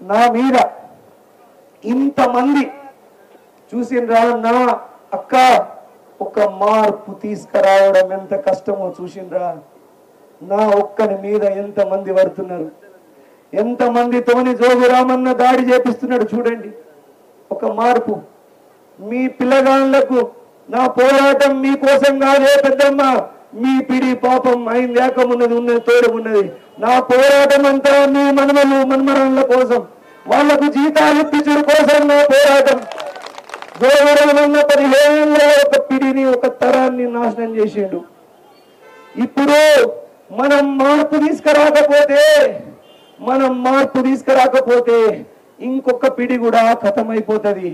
నా మీద ఇంతమంది చూసిండ్రా నా అక్క ఒక మార్పు తీసుకురావడం ఎంత కష్టమో చూసిండ్రా నా ఒక్కని మీద ఎంతమంది పడుతున్నారు ఎంతమందితోని జోగు రామన్న దాడి చేపిస్తున్నాడు చూడండి ఒక మార్పు మీ పిల్లగాళ్ళకు నా పోరాటం మీకోసం కాదే పెద్దమ్మ మీ పిడి పాపం ఆయన లేకమున్నది ఉన్నది తోడు ఉన్నది నా పోరాటం అంతా మీ మనమలు మన్మరాళ్ళ కోసం వాళ్లకు జీతాలు ఇప్పించడం కోసం నా పోరాటం జోగురామన్న 15 ఏళ్ళ ఒక పిడిని ఒక తరాన్ని నాశనం చేసిండు ఇప్పుడు మనం మార్పు తీసుకురాకపోతే ఇంకొక పిడి కూడా ఖతమైపోతుంది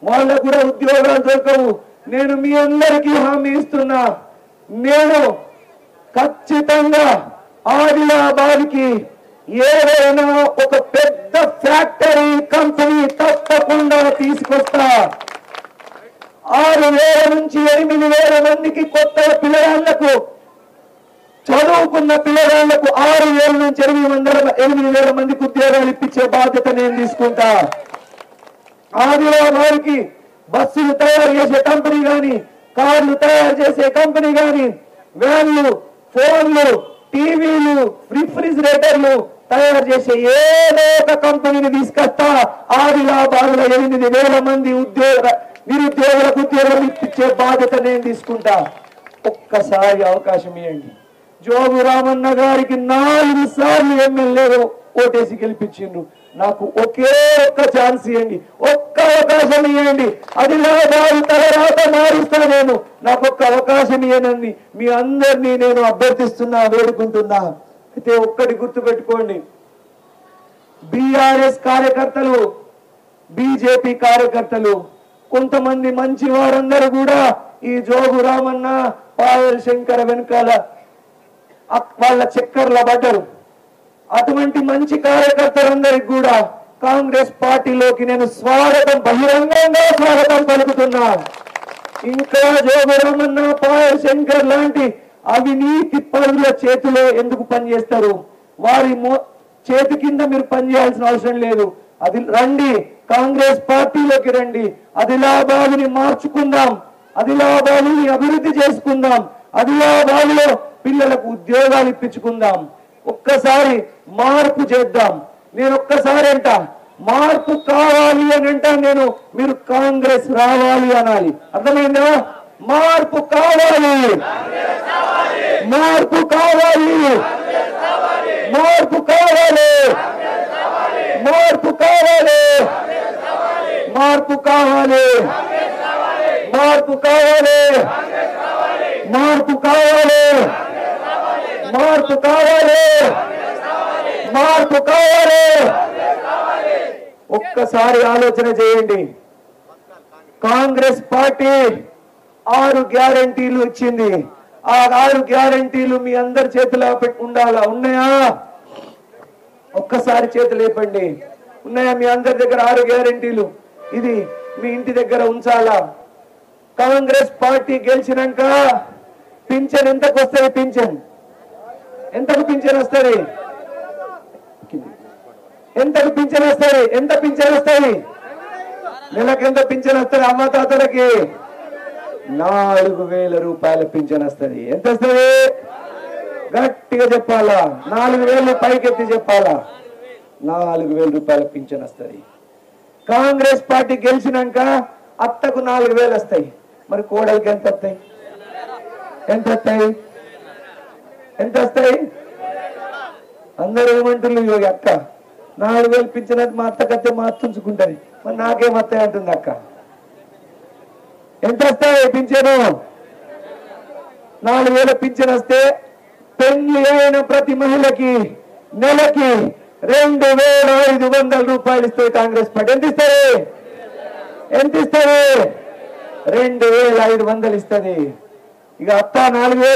వాళ్ళకు కూడా ఉద్యోగాలు దొరకవు నేను మీ అందరికీ హామీ ఇస్తున్నా నేను ఖచ్చితంగా ఆదిలాబాద్కి ఏదైనా ఒక పెద్ద ఫ్యాక్టరీ కంపెనీ తప్పకుండా తీసుకొస్తా 6,000 నుంచి 8,000 మందికి కొత్త పిల్లగాళ్లకు చదువుకున్న పిల్లగాళ్లకు 6,000 నుంచి 8,000 మందికి ఉద్యోగాలు ఇప్పించే బాధ్యత నేను తీసుకుంటా ఆదిలాబాద్కి బస్సులు తయారు చేసే కంపెనీ గాని కార్లు తయారు చేసే కంపెనీ గాని వ్యాన్లు ఫోన్లు టీవీలు రిఫ్రిజిరేటర్లు తయారు చేసే ఏదో ఒక కంపెనీని తీసుకొస్తా ఆదిలాబాద్ లో 8,000 మంది నిరుద్యోగులకు ఉద్యోగాలు ఇప్పించే బాధ్యత నేను తీసుకుంటా ఒక్కసారి అవకాశం ఇవ్వండి జోగు రామన్న గారికి 4 సార్లు ఎమ్మెల్యేలు ఓటేసి గెలిపించిండ్రు నాకు ఒకే ఒక్క ఛాన్స్ ఇవ్వండి ఒక్క అవకాశం ఇవ్వండి ఆదిలాబాద్ తలరాత మారుస్తా నేను నాకు ఒక్క అవకాశం ఇవ్వనండి మీ అందరినీ నేను అభ్యర్థిస్తున్నా వేడుకుంటున్నా అయితే ఒక్కటి గుర్తుపెట్టుకోండి బీఆర్ఎస్ కార్యకర్తలు బీజేపీ కార్యకర్తలు కొంతమంది మంచి వారందరూ కూడా ఈ జోగు రామన్న పాయల్ శంకర వెనకాల వాళ్ళ చక్కర్ల పడ్డరు అటువంటి మంచి కార్యకర్తలందరికి కూడా కాంగ్రెస్ పార్టీలోకి నేను బహిరంగంగా స్వాగతం పలుకుతున్నా ఇంకా జోగు రామన్న పాయల్ శంకర్ లాంటి అవినీతి పరుల చేతిలో ఎందుకు పనిచేస్తారు వారి చేతి కింద మీరు పనిచేయాల్సిన అవసరం లేదు అది రండి కాంగ్రెస్ పార్టీలోకి రండి ఆదిలాబాద్ని మార్చుకుందాం ఆదిలాబాద్ని అభివృద్ధి చేసుకుందాం ఆదిలాబాద్లో పిల్లలకు ఉద్యోగాలు ఇప్పించుకుందాం ఒక్కసారి మార్పు చేద్దాం నేను ఒక్కసారి అంట మార్పు కావాలి అని అంటా నేను మీరు కాంగ్రెస్ రావాలి అనాలి అర్థమైందా మార్పు కావాలి మార్పు కావాలి మార్పు కావాలి మార్పు కావాలి మార్పు కావాలి మార్పు కావాలి మార్పు కావాలి మార్పు కావాలి మార్పు కావాలి ఒక్కసారి ఆలోచన చేయండి కాంగ్రెస్ పార్టీ 6 గ్యారెంటీలు ఇచ్చింది ఆ 6 గ్యారెంటీలు మీ అందరి చేతిలో ఉండాలా ఉన్నాయా ఒక్కసారి చేతులు లేపండి ఉన్నాయా మీ అందరి దగ్గర 6 గ్యారెంటీలు ఇది మీ ఇంటి దగ్గర ఉంచాలా కాంగ్రెస్ పార్టీ గెలిచినాక పింఛన్ ఎంతకు వస్తుంది ఎంతకు పింఛన్ వస్తుంది ఎంతకు పింఛన్ వస్తుంది ఎంత పింఛన్ వస్తుంది నెలకు ఎంత పింఛన్ వస్తుంది అమ్మ తాతలకి 4,000 రూపాయల పింఛన్ వస్తుంది ఎంత వస్తుంది గట్టిగా చెప్పాలా 4,000 పైకెత్తి చెప్పాలా 4,000 రూపాయల పింఛన్ వస్తుంది కాంగ్రెస్ పార్టీ గెలిచినాక అత్తకు 4,000 వస్తాయి మరి కోడలికి ఎంత వస్తాయి ఎంత వస్తాయి అందరూ ఏమంటున్నారు అక్క 4,000 పింఛన్ మా అత్తకత్తే మా అత్త ఉంచుకుంటది మరి నాకేమత్తాయి అంటుంది అక్క ఎంత వస్తాయి పింఛను 4,000 పింఛన్ వస్తే పెళ్లి అయిన ప్రతి మహిళకి నెలకి 2,500 రూపాయలు ఇస్తాయి కాంగ్రెస్ పార్టీ ఎంత ఇస్తారు 2,500 ఇస్తుంది ఇక అత్త 4,000